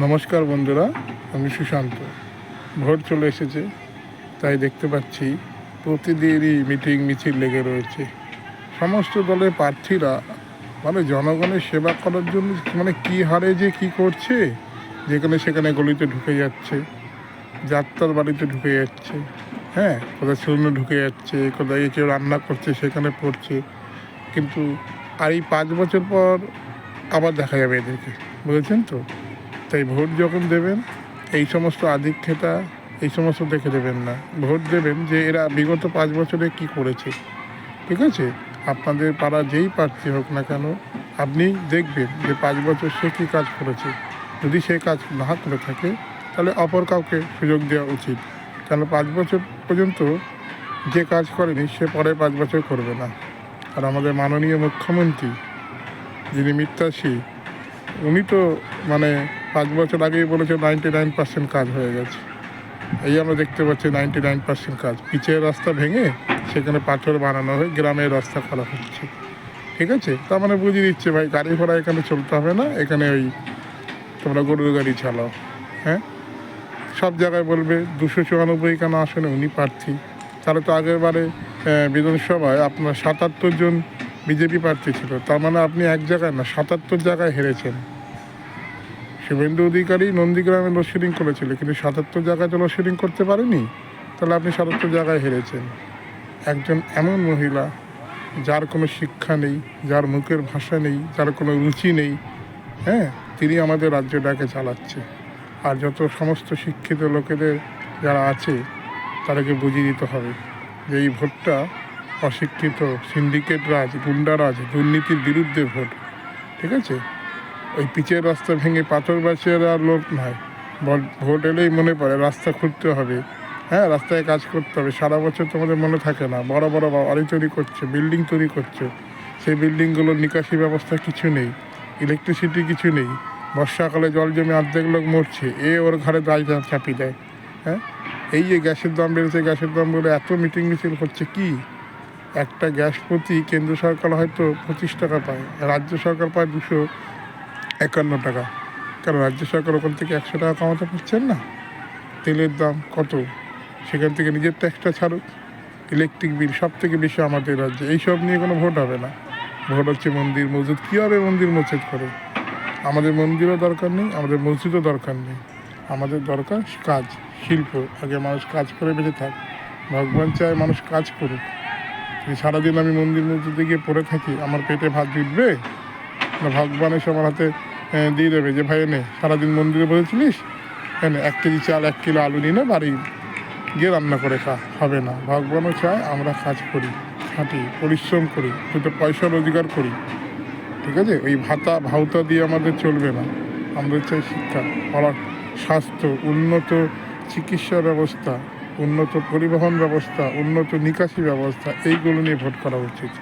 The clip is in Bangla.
নমস্কার বন্ধুরা, আমি সুশান্ত। ভোট চলে এসেছে, তাই দেখতে পাচ্ছি প্রতিদিনই মিটিং মিছিল লেগে রয়েছে। সমস্ত দলের প্রার্থীরা জনগণের সেবা করার জন্য কী হারে যে কী করছে, যেখানে সেখানে গলিতে ঢুকে যাচ্ছে, যাত্রার বাড়িতে ঢুকে যাচ্ছে, কোথায় শূন্য ঢুকে যাচ্ছে, কোথায় কেউ রান্না করছে সেখানে পড়ছে। কিন্তু আর এই 5 বছর পর আবার দেখা যাবে এদেরকে, বুঝেছেন তো? তাই ভোট যখন দেবেন এই সমস্ত আধিক্যতা এই সমস্ত দেখে দেবেন না। ভোট দেবেন যে এরা বিগত 5 বছরে কি করেছে। ঠিক আছে, আপনাদের পাড়া যেই প্রার্থী হোক না কেন, আপনি দেখবেন যে 5 বছর সে কী কাজ করেছে। যদি সে কাজ না করে থাকে তাহলে অপর কাউকে সুযোগ দেওয়া উচিত। কারণ 5 বছর পর্যন্ত যে কাজ করেনি সে পরে 5 বছর করবে না। আর আমাদের মাননীয় মুখ্যমন্ত্রী যিনি মিথ্যাশী, উনি তো 5 বছর আগেই বলেছে 99% কাজ হয়ে গেছে। এই আমরা দেখতে পাচ্ছি 99% কাজ। পিচের রাস্তা ভেঙে সেখানে পাথর বানানো হয়ে গ্রামের রাস্তা করা হচ্ছে। ঠিক আছে, তার বুঝিয়ে দিচ্ছে ভাই গাড়ি ঘোড়া এখানে চলতে হবে না, এখানে তোমরা গরুর গাড়ি চালাও। সব জায়গায় বলবে 294 কেন আসনে উনি প্রার্থী। তাহলে তো আগের বারে বিধানসভায় আপনার 77 জন বিজেপি প্রার্থী ছিল, তার আপনি এক জায়গায় না 77 জায়গায় হেরেছেন। শুভেন্দু অধিকারী নন্দীগ্রামে লোডশেডিং করেছিল, কিন্তু 77 জায়গায় তো লোডশেডিং করতে পারেনি। তাহলে আপনি 77 জায়গায় হেরেছেন। একজন এমন মহিলা যার কোনো শিক্ষা নেই, যার মুখের ভাষা নেই, যার কোনো রুচি নেই, তিনি আমাদের রাজ্যটাকে চালাচ্ছে। আর যত সমস্ত শিক্ষিত লোকেদের যারা আছে তাদেরকে বুঝিয়ে দিতে হবে যে এই ভোটটা অশিক্ষিত, সিন্ডিকেট রাজ, গুন্ডারাজ, দুর্নীতির বিরুদ্ধে ভোট। ঠিক আছে, ওই পিচের রাস্তা ভেঙে পাথর বাঁচিয়ে আর লোক নয়। ভোট এলেই মনে পড়ে রাস্তা খুঁড়তে হবে, রাস্তায় কাজ করতে হবে। সারা বছর তোমাদের মনে থাকে না, বড় বড় বাড়ি তৈরি করছে, বিল্ডিং তৈরি করছে, সেই বিল্ডিংগুলোর নিকাশি ব্যবস্থা কিছু নেই, ইলেকট্রিসিটি কিছু নেই। বর্ষাকালে জল জমে অর্ধেক লোক মরছে, ওর ঘরে দায় চাপিয়ে দেয়। এই যে গ্যাসের দাম বেড়েছে, গ্যাসের দাম বলে এত মিটিং মিছিল হচ্ছে। কি একটা গ্যাস প্রতি কেন্দ্র সরকার হয়তো 25 টাকা পায়, রাজ্য সরকার পায় 251 টাকা। কারণ রাজ্য সরকার ওখান থেকে 100 টাকা কমাতে পারছেন না। তেলের দাম কত, সেখান থেকে নিজের ট্যাক্সটা ছাড়ুক। ইলেকট্রিক বিল সব থেকে বেশি আমাদের রাজ্যে। এইসব নিয়ে কোনো ভোট হবে না। ভোট হচ্ছে মন্দির মসজিদ। কী হবে মন্দির মসজিদ করে? আমাদের মন্দিরও দরকার নেই, আমাদের মসজিদও দরকার নেই। আমাদের দরকার কাজ, শিল্প। আগে মানুষ কাজ করে বেঁচে থাক। ভগবান চায় মানুষ কাজ করুক। সারাদিন আমি মন্দির মসজিদে গিয়ে পড়ে থাকি, আমার পেটে ভাত জুটবে না? ভগবান এসে আমার হাতে দিয়ে দেবে যে ভাই এনে সারাদিন মন্দিরে বসেছিলিস, 1 কেজি চাল 1 কিলো আলু নিয়ে বাড়ি গিয়ে রান্না করে খা। হবে না। ভগবানও চায় আমরা কাজ করি, খাটি, পরিশ্রম করি, দুটো পয়সা রোজগার করি। ঠিক আছে, ওই ভাউতা দিয়ে আমাদের চলবে না। আমাদের চাই শিক্ষা, স্বাস্থ্য, উন্নত চিকিৎসা ব্যবস্থা, উন্নত পরিবহন ব্যবস্থা, উন্নত নিকাশি ব্যবস্থা। এইগুলো নিয়ে ভোট করা উচিত।